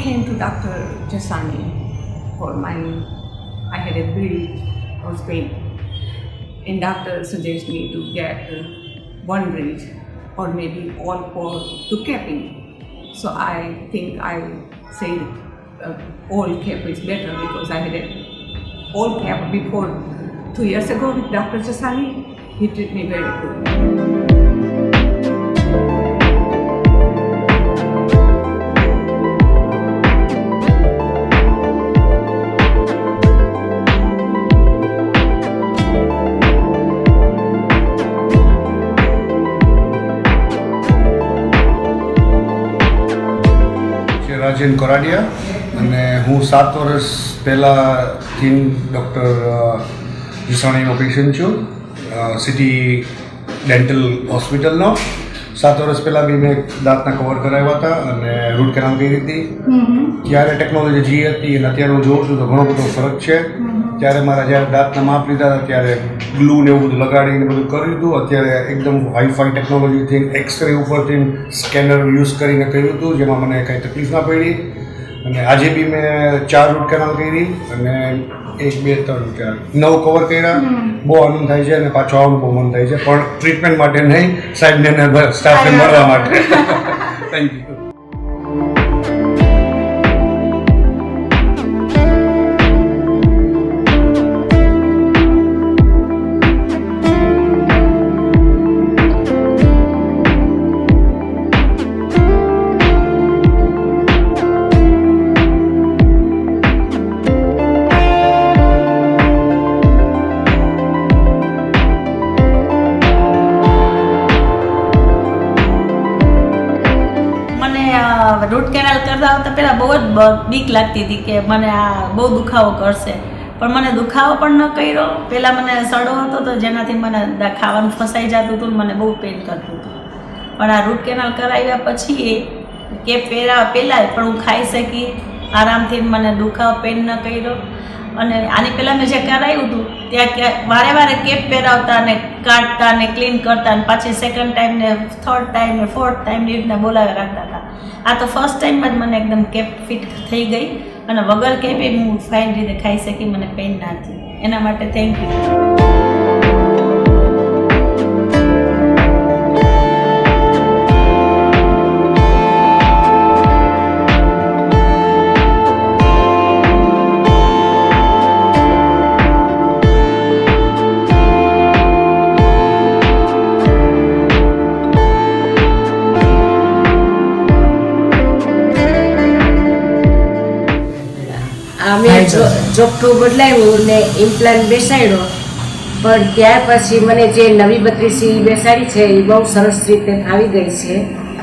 came to Dr. Jasani for I had a bleed, I was pain. And doctor suggested me to get one bridge or maybe all four to capping. So I think I said all cap is better because I had a all cap before 2 years ago with Dr. Jasani. He treated me very good. રાજન કોરાડિયા અને હું 7 વર્ષ પહેલાંથી doctor જીસાણીનો patient છું city dental હોસ્પિટલનો. 7 વર્ષ પહેલાં બી મેં દાંતના cover કરાવ્યા હતા અને રૂટ કેનાલ કરી હતી. ત્યારે ટેકનોલોજી જે હતી અને અત્યારે હું જોઉં છું તો ઘણો બધો ફરક છે. ત્યારે મારા જ્યારે દાંતના માપ લીધા હતા ત્યારે ગ્લુ ને એવું બધું લગાડીને બધું કર્યું હતું. અત્યારે એકદમ હાઈફાઈ ટેકનોલોજીથી એક્સરે ઉપરથી સ્કેનર યુઝ કરીને કર્યું હતું, જેમાં મને કાંઈ તકલીફ ના પડી. અને આજે બી મેં 4 રૂટ કેનાલ કરી અને 1, 2, 3, 4 9 કવર કર્યા. બહુ આનંદ થાય છે અને પાછો આવવાનું બહુ મન થાય છે, પણ ટ્રીટમેન્ટ માટે નહીં, સાહેબને સ્ટાફને મળવા માટે. Thank you. રૂટ કેનાલ કરતા વખતે પહેલાં બહુ જ બીક લાગતી હતી કે મને આ બહુ દુખાવો કરશે, પણ મને દુખાવો પણ ન કર્યો. પહેલાં મને સડો હતો તો જેનાથી મને ખાવાનું ફસાઈ જતું હતું, મને બહુ પેન કરતું હતું. પણ આ રૂટ કેનાલ કરાવ્યા પછી કે પહેલાં પણ હું ખાઈ શકી આરામથી, મને દુખાવો પેન ન કર્યો. અને આની પહેલાં મેં જે કરાવ્યું હતું ત્યાં વારે વારે કેપ પહેરાવતા ને કાઢતા ને ક્લીન કરતા ને પાછી સેકન્ડ ટાઈમ ને થર્ડ ટાઈમ ને ફોર્થ ટાઈમ ને એ રીતના બોલાવી રાખતા હતા. આ તો ફર્સ્ટ ટાઈમમાં જ મને એકદમ કેપ ફિટ થઈ ગઈ અને વગર કેપે હું ફાઇન રીતે ખાઈ શકી, મને પેઇન ના હતી. એના માટે થેન્ક યુ. અમે ચોખ્ઠું બદલાવ્યું ને ઇમ્પ્લાન્ટ બેસાડ્યો, પણ ત્યાર પછી મને જે નવી 32 બેસાડી છે એ બહુ સરસ રીતે આવી ગઈ છે,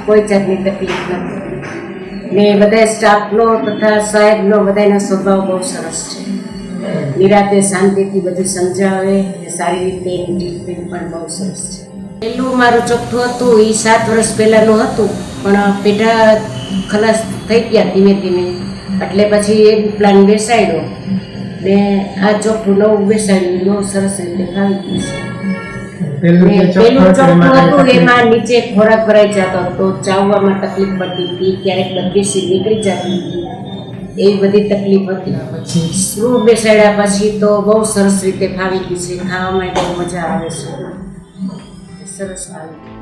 કોઈ જાતની તકલીફ નથી. ને બધા સ્ટાફનો તથા સાહેબનો બધાનો સ્વભાવ બહુ સરસ છે. નિરાતે શાંતિથી બધું સમજાવે, સારી રીતે ટ્રીટમેન્ટ પણ બહુ સરસ છે. પહેલું મારું ચોખ્ઠું હતું એ 7 વર્ષ પહેલાંનું હતું, પણ પેઢા ખલાસ થઈ ગયા ધીમે ધીમે, એટલે પછી એક પ્લાન બેસાડ્યો ને આ ચોખ્ઠું નવું બેસાડ્યું, બહુ સરસ રીતે ખાવી ગયું છે. પેલું ચોખ્ઠું હતું એમાં નીચે ખોરાક ભરાઈ જતો હતો, ચાવવામાં તકલીફ પડતી હતી, ક્યારેક 32 નીકળી જતી હતી, એવી બધી તકલીફ હતી. સ્ક્રૂ બેસાડ્યા પછી તો બહુ સરસ રીતે ખાવી ગઈ છે, ખાવામાં બહુ મજા આવે છે, સરસ ખાવી.